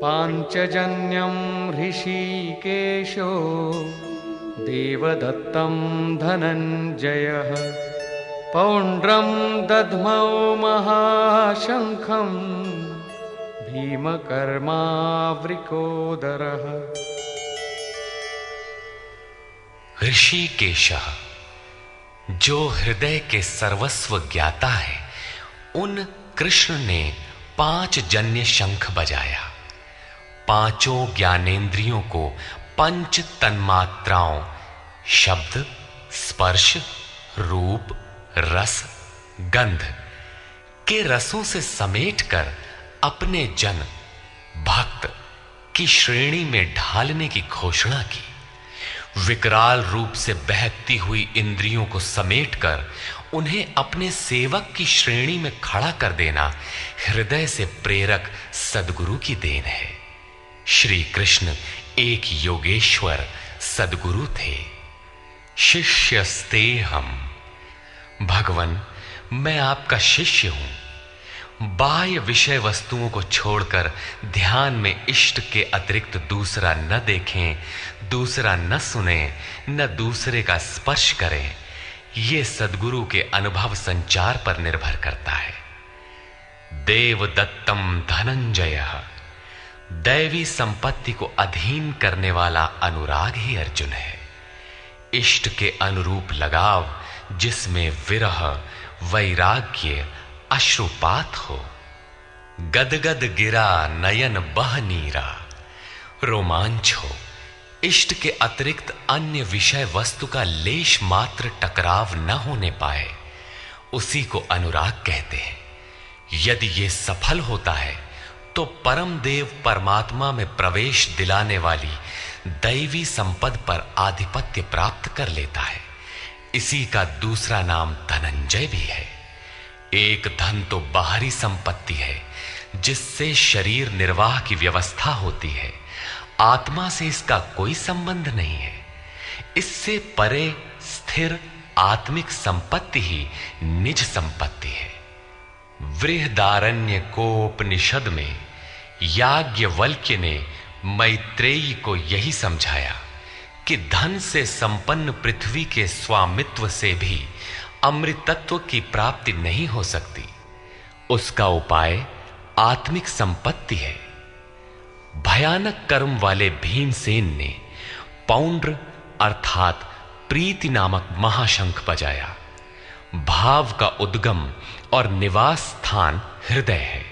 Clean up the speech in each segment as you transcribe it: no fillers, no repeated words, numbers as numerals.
पाञ्चजन्यं ऋषिकेशो देवदत्तं धनञ्जयः पौण्ड्रं दध्मौ महाशङ्खं भीमकर्मावृकोदरः। ऋषिकेशः, जो हृदय के सर्वस्व ज्ञाता है, उन कृष्ण ने 5 जन्य शंख बजाया। पांचों ज्ञानेंद्रियों को पंच तन्मात्राओं शब्द, स्पर्श, रूप, रस, गंध के रसों से समेटकर अपने जन भक्त की श्रेणी में ढालने की घोषणा की। विकराल रूप से बहकती हुई इंद्रियों को समेटकर उन्हें अपने सेवक की श्रेणी में खड़ा कर देना हृदय से प्रेरक सद्गुरु की देन है। श्री कृष्ण एक योगेश्वर सद्गुरु थे। शिष्यस्तेहम्, भगवन मैं आपका शिष्य हूं। बाह्य विषय वस्तुओं को छोड़कर ध्यान में इष्ट के अतिरिक्त दूसरा न देखें, दूसरा न सुने, न दूसरे का स्पर्श करें। ये सद्गुरु के अनुभव संचार पर निर्भर करता है। देवदत्तम धनंजयः, दैवी संपत्ति को अधीन करने वाला अनुराग ही अर्जुन है। इष्ट के अनुरूप लगाव, जिसमें विरह, वैराग्य, अश्रुपात हो। गदगद गिरा नयन बह नीरा, रोमांच हो। इष्ट के अतिरिक्त अन्य विषय वस्तु का लेश मात्र टकराव न होने पाए, उसी को अनुराग कहते हैं। यदि ये सफल होता है तो परम देव परमात्मा में प्रवेश दिलाने वाली दैवी संपद पर आधिपत्य प्राप्त कर लेता है। इसी का दूसरा नाम धनंजय भी है। एक धन तो बाहरी संपत्ति है, जिससे शरीर निर्वाह की व्यवस्था होती है। आत्मा से इसका कोई संबंध नहीं है। इससे परे स्थिर आत्मिक संपत्ति ही निज संपत्ति है। बृहदारण्य कोपनिषद में याज्ञवल्क्य ने मैत्रेयी को यही समझाया कि धन से संपन्न पृथ्वी के स्वामित्व से भी अमृतत्व की प्राप्ति नहीं हो सकती। उसका उपाय आत्मिक संपत्ति है। भयानक कर्म वाले भीमसेन ने पौंड्र अर्थात प्रीति नामक महाशंख बजाया। भाव का उद्गम और निवास स्थान हृदय है,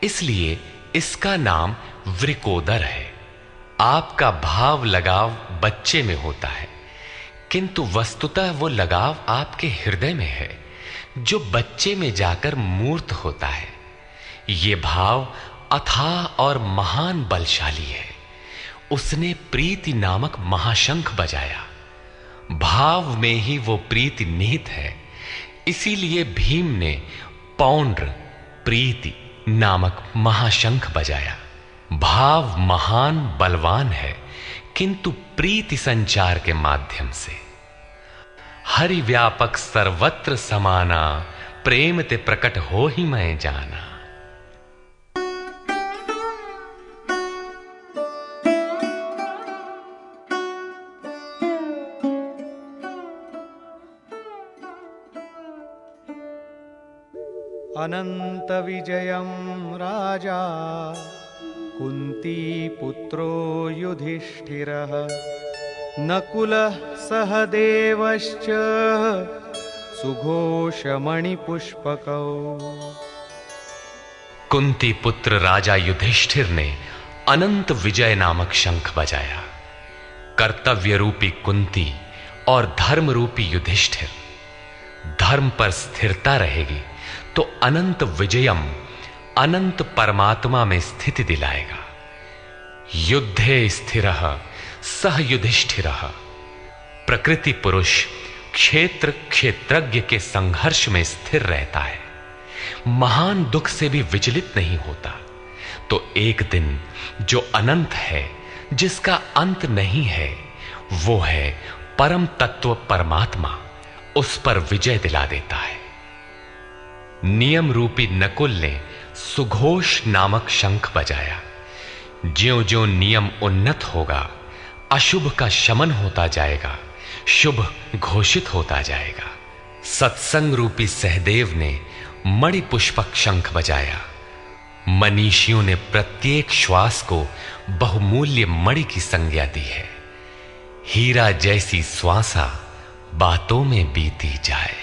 इसलिए इसका नाम वृकोदर है। आपका भाव लगाव बच्चे में होता है, किंतु वस्तुतः वो लगाव आपके हृदय में है, जो बच्चे में जाकर मूर्त होता है। ये भाव अथाह और महान बलशाली है। उसने प्रीति नामक महाशंख बजाया। भाव में ही वो प्रीति निहित है, इसीलिए भीम ने पौंड्र प्रीति नामक महाशंख बजाया। भाव महान बलवान है, किंतु प्रीति संचार के माध्यम से। हरि व्यापक सर्वत्र समाना, प्रेम ते प्रकट हो ही मैं जाना। अनंत विजयं राजा कुंती पुत्रो युधिष्ठिरः नकुलः सहदेवश्च सुघोषमणिपुष्पकौ। कुंती पुत्र राजा युधिष्ठिर ने अनंत विजय नामक शंख बजाया। कर्तव्य रूपी कुंती और धर्म रूपी युधिष्ठिर। धर्म पर स्थिरता रहेगी तो अनंत विजयम अनंत परमात्मा में स्थिति दिलाएगा। युद्धे स्थिरः सह युधिष्ठिरः। प्रकृति पुरुष क्षेत्र क्षेत्रज्ञ के संघर्ष में स्थिर रहता है, महान दुख से भी विचलित नहीं होता। तो एक दिन जो अनंत है, जिसका अंत नहीं है, वो है परम तत्व परमात्मा, उस पर विजय दिला देता है। नियम रूपी नकुल ने सुघोष नामक शंख बजाया। ज्यों-ज्यों नियम उन्नत होगा, अशुभ का शमन होता जाएगा, शुभ घोषित होता जाएगा। सत्संग रूपी सहदेव ने मणि पुष्पक शंख बजाया। मनीषियों ने प्रत्येक श्वास को बहुमूल्य मणि की संज्ञा दी है। हीरा जैसी श्वासा बातों में बीती जाए।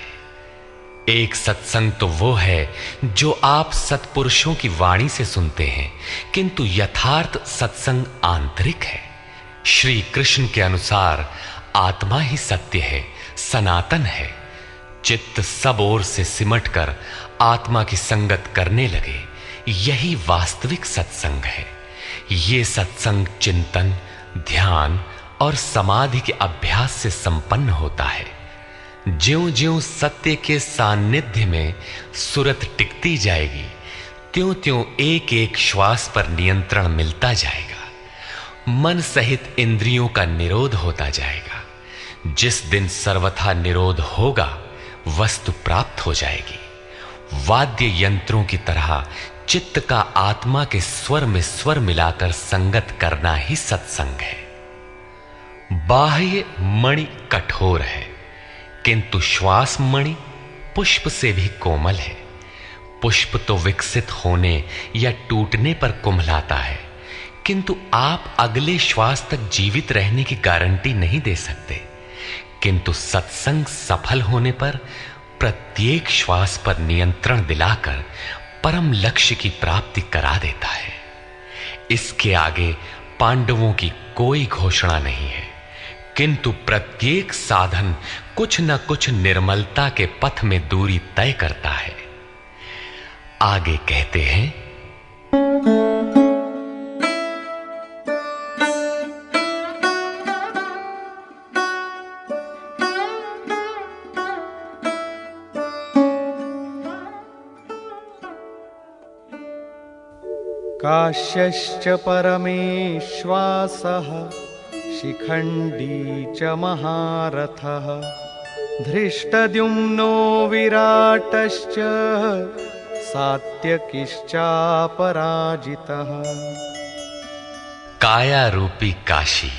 एक सत्संग तो वो है जो आप सत्पुरुषों की वाणी से सुनते हैं, किंतु यथार्थ सत्संग आंतरिक है। श्री कृष्ण के अनुसार आत्मा ही सत्य है, सनातन है। चित्त सब ओर से सिमटकर आत्मा की संगत करने लगे, यही वास्तविक सत्संग है। ये सत्संग चिंतन, ध्यान और समाधि के अभ्यास से संपन्न होता है। ज्यों-ज्यों सत्य के सान्निध्य में सुरत टिकती जाएगी, त्यों-त्यों एक-एक श्वास पर नियंत्रण मिलता जाएगा। मन सहित इंद्रियों का निरोध होता जाएगा। जिस दिन सर्वथा निरोध होगा, वस्तु प्राप्त हो जाएगी। वाद्य यंत्रों की तरह चित्त का आत्मा के स्वर में स्वर मिलाकर संगत करना ही सत्संग है। बाह्य मणि कठोर है, किंतु श्वास मणि पुष्प से भी कोमल है। पुष्प तो विकसित होने या टूटने पर कुम्हलाता है, किंतु आप अगले श्वास तक जीवित रहने की गारंटी नहीं दे सकते। किंतु सत्संग सफल होने पर प्रत्येक श्वास पर नियंत्रण दिलाकर परम लक्ष्य की प्राप्ति करा देता है। इसके आगे पांडवों की कोई घोषणा नहीं है, किंतु प्रत्येक साधन कुछ न कुछ निर्मलता के पथ में दूरी तय करता है। आगे कहते हैं, काश्यश्च परमेश्वासः शिखण्डी च महारथः धृष्टद्युम्नो विराटश्च सात्यकिश्चापराजितः। काया रूपी काशी।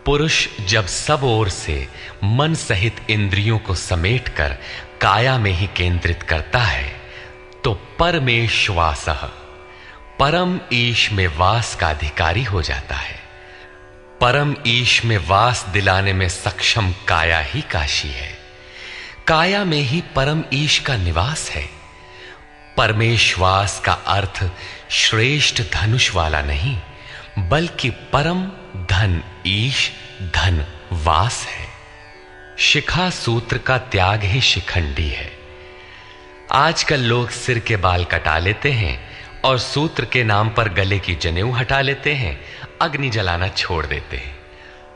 पुरुष जब सब ओर से मन सहित इंद्रियों को समेटकर काया में ही केंद्रित करता है, तो परमेश्वासः परम ईश में वास का अधिकारी हो जाता है। परम ईश में वास दिलाने में सक्षम काया ही काशी है। काया में ही परम ईश का निवास है। परमेश्वास का अर्थ श्रेष्ठ धनुष वाला नहीं, बल्कि परम धन ईश धन वास है। शिखा सूत्र का त्याग ही शिखंडी है। आजकल लोग सिर के बाल कटा लेते हैं और सूत्र के नाम पर गले की जनेऊ हटा लेते हैं, अग्नि जलाना छोड़ देते हैं।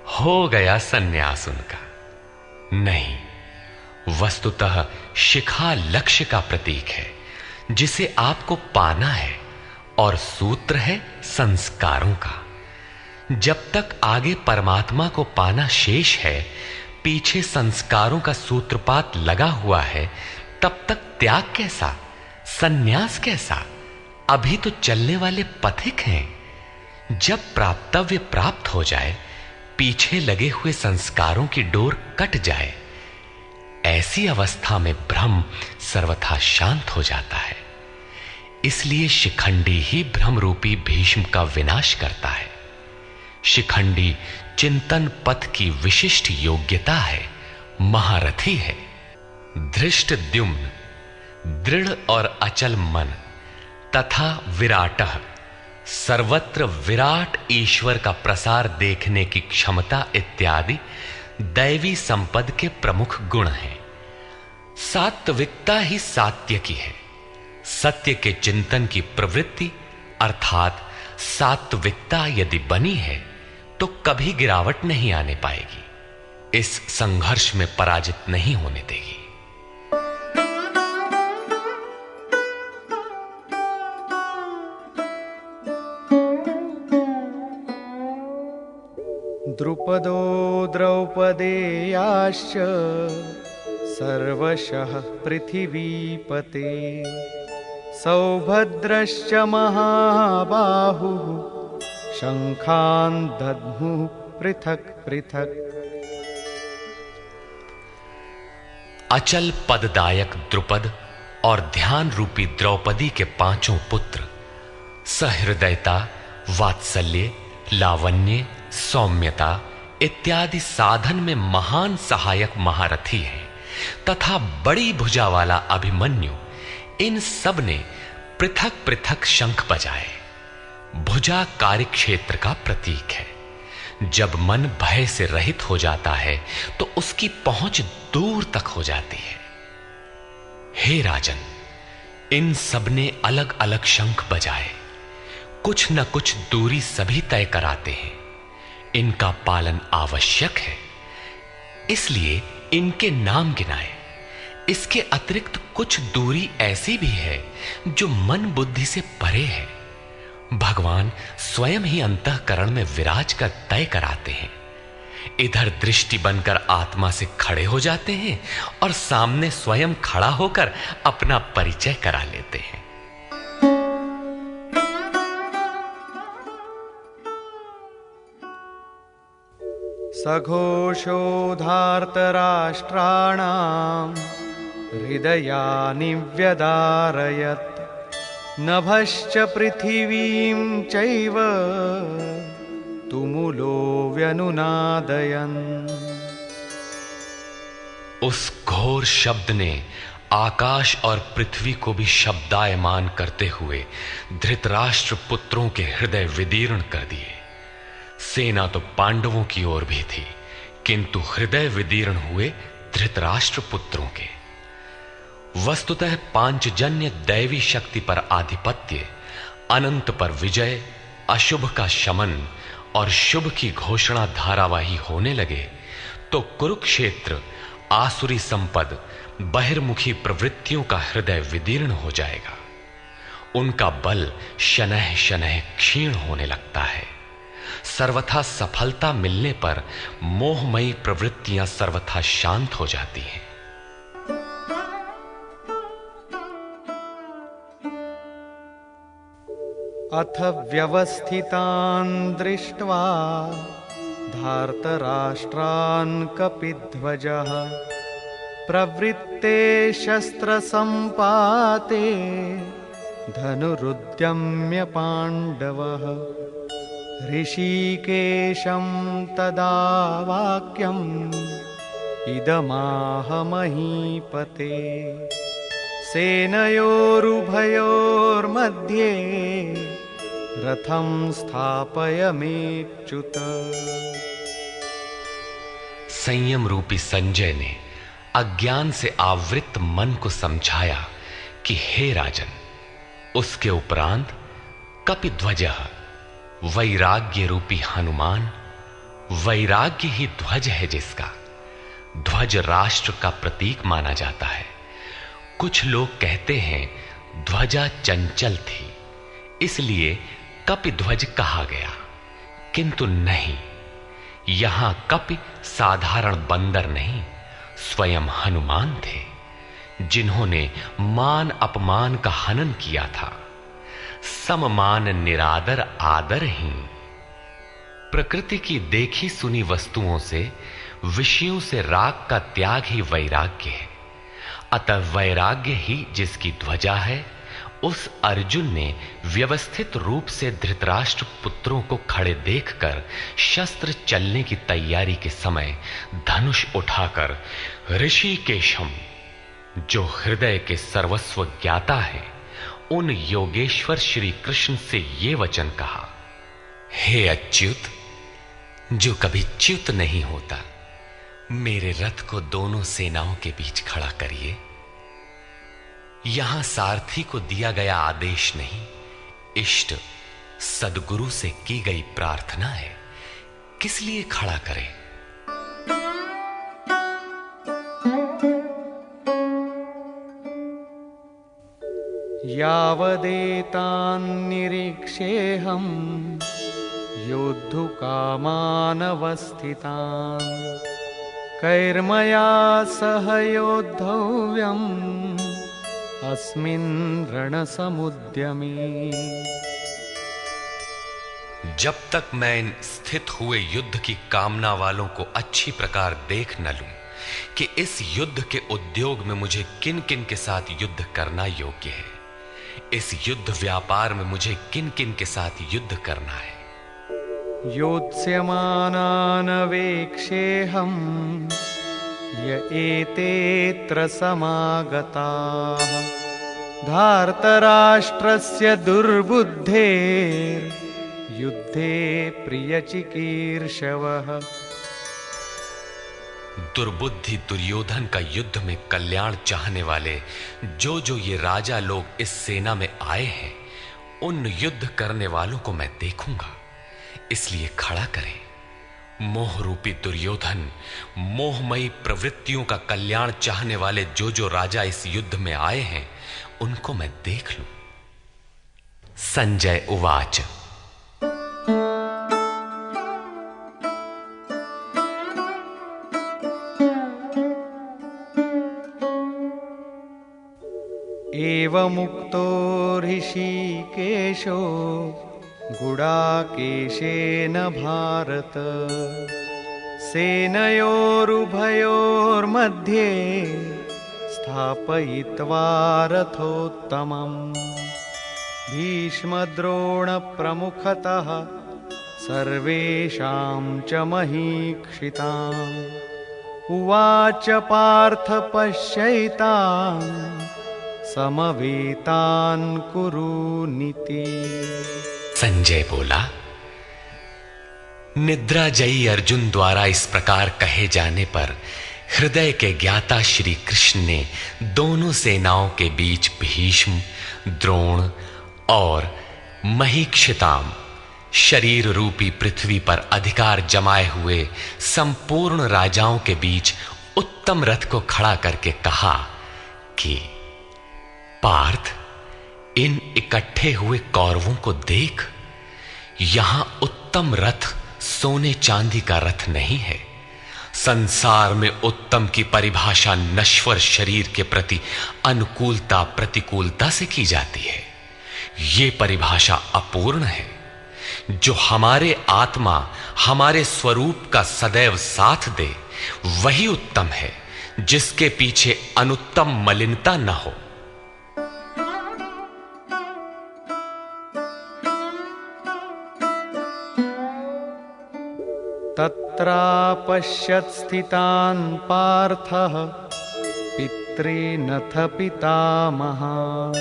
हो गया सन्यास उनका। नहीं, वस्तुतः शिखा लक्ष्य का प्रतीक है जिसे आपको पाना है, और सूत्र है संस्कारों का। जब तक आगे परमात्मा को पाना शेष है, पीछे संस्कारों का सूत्रपात लगा हुआ है, तब तक त्याग कैसा, सन्यास कैसा? अभी तो चलने वाले पथिक हैं। जब प्राप्तव्य प्राप्त हो जाए, पीछे लगे हुए संस्कारों की डोर कट जाए, ऐसी अवस्था में भ्रम सर्वथा शांत हो जाता है। इसलिए शिखंडी ही भ्रम रूपी भीष्म का विनाश करता है। शिखंडी चिंतन पथ की विशिष्ट योग्यता है, महारथी है। धृष्टद्युम्न दृढ़ और अचल मन तथा विराटः सर्वत्र विराट ईश्वर का प्रसार देखने की क्षमता इत्यादि दैवी संपद के प्रमुख गुण हैं। सात्विकता ही सात्यकी है। सत्य के चिंतन की प्रवृत्ति अर्थात सात्विकता यदि बनी है तो कभी गिरावट नहीं आने पाएगी। इस संघर्ष में पराजित नहीं होने देगी। द्रुपदो द्रौपदेयाश्च सर्वशः पृथिवीपते सौभद्रश्च महाबाहुः शंखान् दद्मुः पृथक् पृथक्। अचल पददायक द्रुपद और ध्यान रूपी द्रौपदी के पांचों पुत्र सहृदयता, वात्सल्य, लावण्य, सौम्यता इत्यादि साधन में महान सहायक महारथी हैं तथा बड़ी भुजा वाला अभिमन्यु, इन सब ने पृथक पृथक शंख बजाए। भुजा कार्यक्षेत्र का प्रतीक है। जब मन भय से रहित हो जाता है तो उसकी पहुंच दूर तक हो जाती है। हे राजन, इन सब ने अलग अलग शंख बजाए। कुछ न कुछ दूरी सभी तय कराते हैं। इनका पालन आवश्यक है, इसलिए इनके नाम गिनाए। इसके अतिरिक्त कुछ दूरी ऐसी भी है जो मन बुद्धि से परे है। भगवान स्वयं ही अंतःकरण में विराज कर तय कराते हैं। इधर दृष्टि बनकर आत्मा से खड़े हो जाते हैं और सामने स्वयं खड़ा होकर अपना परिचय करा लेते हैं। सघोषोधार्तराष्ट्राणां हृदयानि व्यदारयत्। नभश्च पृथिवीं चैव तुमुलो व्यनुनादयन्। उस घोर शब्द ने आकाश और पृथ्वी को भी शब्दायमान करते हुए धृतराष्ट्र पुत्रों के हृदय विदीर्ण कर दिए। सेना तो पांडवों की ओर भी थी, किंतु हृदय विदीर्ण हुए धृतराष्ट्र पुत्रों के। वस्तुतः पांचजन्य दैवी शक्ति पर आधिपत्य, अनंत पर विजय, अशुभ का शमन और शुभ की घोषणा धारावाही होने लगे तो कुरुक्षेत्र आसुरी संपद, बहिर्मुखी प्रवृत्तियों का हृदय विदीर्ण हो जाएगा। उनका बल शनैः शनैः क्षीण होने लगता है। सर्वथा सफलता मिलने पर मोहमयी प्रवृत्तियां सर्वथा शांत हो जाती हैं। अथ व्यवस्थितान् दृष्ट्वा धार्तराष्ट्रान् कपिध्वजः प्रवृत्ते शस्त्रसम्पाते धनुरुद्यम्य पाण्डवः। ऋषिकेशं तदा वाक्यम् इदमाह महीपते। सेनयोरुभयोर्मध्ये रथं स्थापयमेच्युत। संयम रूपी संजय ने अज्ञान से आवृत मन को समझाया कि हे राजन, उसके उपरांत कपिध्वजः वैराग्य रूपी हनुमान, वैराग्य ही ध्वज है जिसका। ध्वज राष्ट्र का प्रतीक माना जाता है। कुछ लोग कहते हैं ध्वजा चंचल थी, इसलिए कपिध्वज कहा गया, किंतु नहीं। यहां कपि साधारण बंदर नहीं, स्वयं हनुमान थे, जिन्होंने मान अपमान का हनन किया था। सममान निरादर आदरहीन। प्रकृति की देखी सुनी वस्तुओं से, विषयों से राग का त्याग ही वैराग्य है। अतः वैराग्य ही जिसकी ध्वजा है, उस अर्जुन ने व्यवस्थित रूप से धृतराष्ट्र पुत्रों को खड़े देखकर शस्त्र चलने की तैयारी के समय धनुष उठाकर ऋषिकेशम, जो हृदय के सर्वस्व ज्ञाता है, उन योगेश्वर श्री कृष्ण से ये वचन कहा, हे अच्युत, जो कभी च्युत नहीं होता, मेरे रथ को दोनों सेनाओं के बीच खड़ा करिए। यहां सारथी को दिया गया आदेश नहीं, इष्ट सदगुरु से की गई प्रार्थना है। किस लिए खड़ा करें? यावदेतान्निरीक्षेऽहं योद्धुकामानवस्थितान् कैर्मया सह योद्धव्यम् अस्मिन् रणसमुद्यमे। जब तक मैं इन स्थित हुए युद्ध की कामना वालों को अच्छी प्रकार देख न लूं कि इस युद्ध के उद्योग में मुझे किन किन के साथ युद्ध करना योग्य है, इस युद्ध व्यापार में मुझे किन किन के साथ युद्ध करना है। योत्स्यमानान् वेक्षेऽहम् य एतेऽत्र समागताः धार्तराष्ट्रस्य दुर्बुद्धेर्युद्धे प्रियचिकीर्षवः। दुर्बुद्धि दुर्योधन का युद्ध में कल्याण चाहने वाले जो जो ये राजा लोग इस सेना में आए हैं, उन युद्ध करने वालों को मैं देखूंगा, इसलिए खड़ा करें। मोह रूपी दुर्योधन, मोहमयी प्रवृत्तियों का कल्याण चाहने वाले जो जो राजा इस युद्ध में आए हैं, उनको मैं देख लूं। संजय उवाच। एवमुक्तो ऋषिकेशो गुडाकेशेन भारत सेनयोरुभयोर्मध्ये स्थापयित्वा रथोत्तमम् भीष्मद्रोणप्रमुखतः सर्वेषां च महीक्षिताम् उवाच पार्थ पश्यैतान् समवेतान् कुरुनीति। संजय बोला, निद्राजयी अर्जुन द्वारा इस प्रकार कहे जाने पर हृदय के ज्ञाता श्री कृष्ण ने दोनों सेनाओं के बीच भीष्म, द्रोण और महीक्षिताम शरीर रूपी पृथ्वी पर अधिकार जमाए हुए संपूर्ण राजाओं के बीच उत्तम रथ को खड़ा करके कहा कि पार्थ, इन इकट्ठे हुए कौरवों को देख, यहां उत्तम रथ सोने चांदी का रथ नहीं है। संसार में उत्तम की परिभाषा नश्वर शरीर के प्रति अनुकूलता प्रतिकूलता से की जाती है। ये परिभाषा अपूर्ण है। जो हमारे आत्मा, हमारे स्वरूप का सदैव साथ दे, वही उत्तम है, जिसके पीछे अनुत्तम मलिनता न हो। तत्रापश्यत् स्थितान् पार्थः पितॄनथ पितामहान्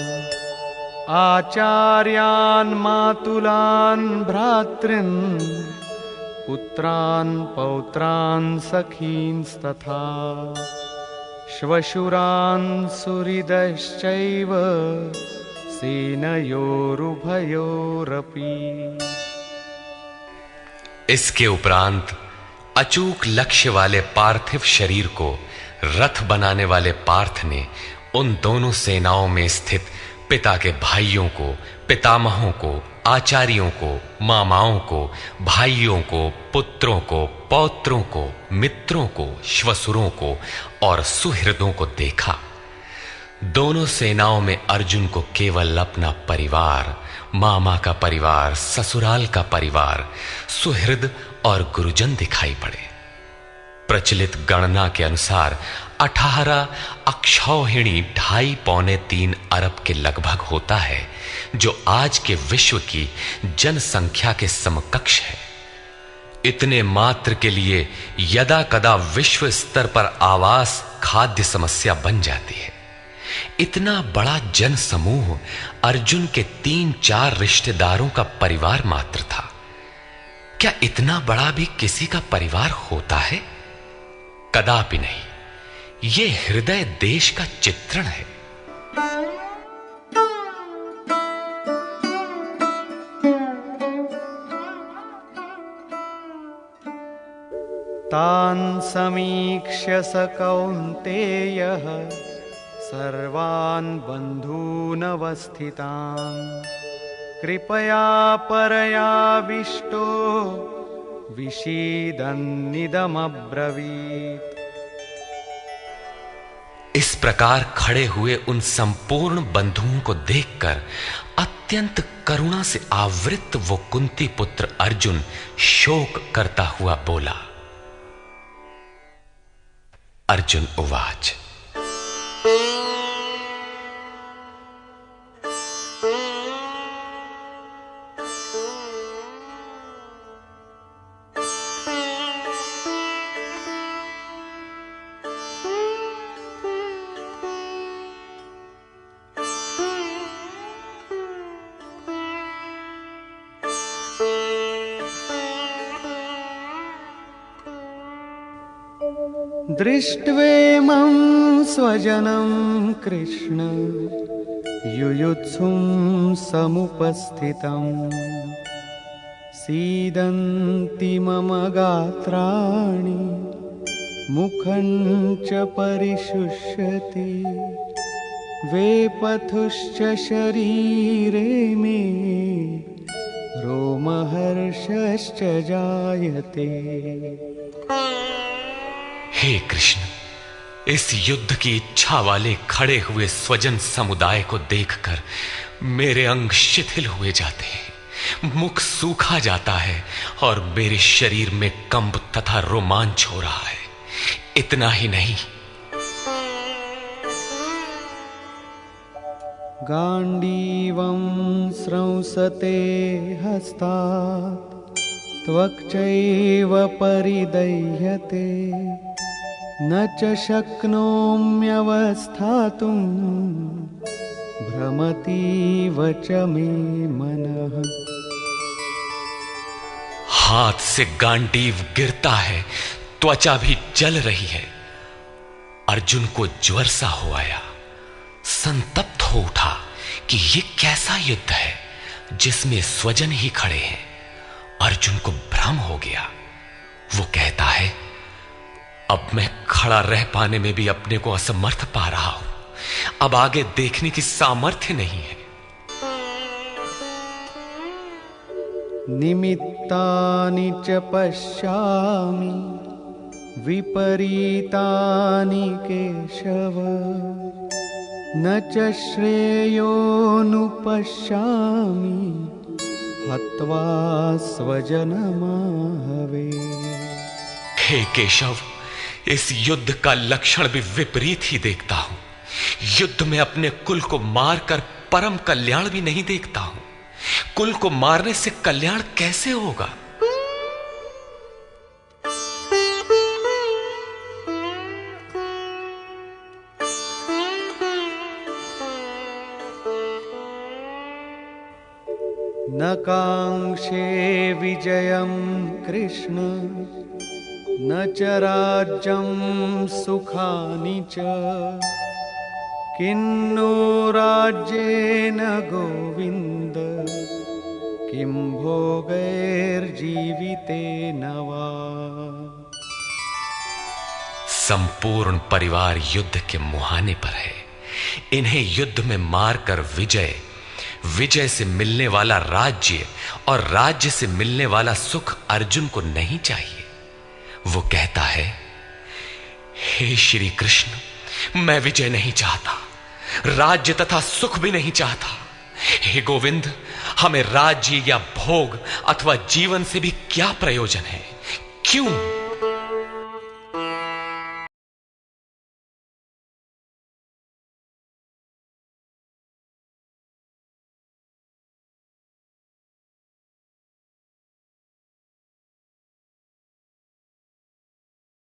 आचार्यान् मातुलान् भ्रातॄन् पुत्रान् पौत्रान् सखींस्तथा श्वशुरान् सुहृदश्चैव सेनयोरुभयोरपि। इसके उपरांत अचूक लक्ष्य वाले पार्थिव शरीर को रथ बनाने वाले पार्थ ने उन दोनों सेनाओं में स्थित पिता के भाइयों को, पितामहों को, आचार्यों को, मामाओं को, भाइयों को, पुत्रों को, पौत्रों को, मित्रों को, श्वसुरों को और सुहृदों को देखा। दोनों सेनाओं में अर्जुन को केवल अपना परिवार, मामा का परिवार, ससुराल का परिवार, सुहृद और गुरुजन दिखाई पड़े। प्रचलित गणना के अनुसार 18 अक्षौहिणी 2.5-3 अरब के लगभग होता है, जो आज के विश्व की जनसंख्या के समकक्ष है। इतने मात्र के लिए यदा कदा विश्व स्तर पर आवास, खाद्य समस्या बन जाती है। इतना बड़ा जन समूह अर्जुन के 3-4 रिश्तेदारों का परिवार मात्र था। क्या इतना बड़ा भी किसी का परिवार होता है? कदापि नहीं। यह हृदय देश का चित्रण है। तान् समीक्ष्य स कौन्तेयः सर्वान् बन्धूनवस्थितान् कृपया परयाविष्टो विषीदन्निदमब्रवीत्। इस प्रकार खड़े हुए उन संपूर्ण बंधुओं को देखकर अत्यंत करुणा से आवृत वो कुंती पुत्र अर्जुन शोक करता हुआ बोला। अर्जुन उवाच। दृष्ट्वेमं स्वजनं कृष्ण युयुत्सुं समुपस्थितं सीदन्ति मम गात्राणि मुखं च परिशुष्यति वेपथुश्च शरीरे मे रोमहर्षश्च जायते। हे कृष्ण, इस युद्ध की इच्छा वाले खड़े हुए स्वजन समुदाय को देखकर मेरे अंग शिथिल हुए जाते हैं, मुख सूखा जाता है और मेरे शरीर में कंप तथा रोमांच हो रहा है। इतना ही नहीं, गांडीवं स्रंसते हस्तात् त्वक्चैव परिदह्यते न च शक्नोम्यवस्थातुं भ्रमतीव च मे मनः। हाथ से गांडीव गिरता है, त्वचा भी जल रही है। अर्जुन को ज्वर सा हो आया, संतप्त हो उठा कि ये कैसा युद्ध है जिसमें स्वजन ही खड़े हैं। अर्जुन को भ्रम हो गया। वो कहता है, अब मैं खड़ा रह पाने में भी अपने को असमर्थ पा रहा हूं, अब आगे देखने की सामर्थ्य नहीं है। निमित्तानि च पश्यामि विपरीतानि केशव न च श्रेयोनुपश्यामि हत्वा स्वजनमाहवे। हे केशव, इस युद्ध का लक्षण भी विपरीत ही देखता हूं। युद्ध में अपने कुल को मारकर परम कल्याण भी नहीं देखता हूं। कुल को मारने से कल्याण कैसे होगा? न कांक्षे विजयं कृष्ण न च राज्यं सुखानि च किन्नो राज्येन गोविन्द किं भोगैर्जीवितेन वा। संपूर्ण परिवार युद्ध के मुहाने पर है। इन्हें युद्ध में मारकर विजय से मिलने वाला राज्य और राज्य से मिलने वाला सुख अर्जुन को नहीं चाहिए। वो कहता है, हे श्री कृष्ण, मैं विजय नहीं चाहता, राज्य तथा सुख भी नहीं चाहता। हे गोविंद, हमें राज्य या भोग अथवा जीवन से भी क्या प्रयोजन है? क्यों?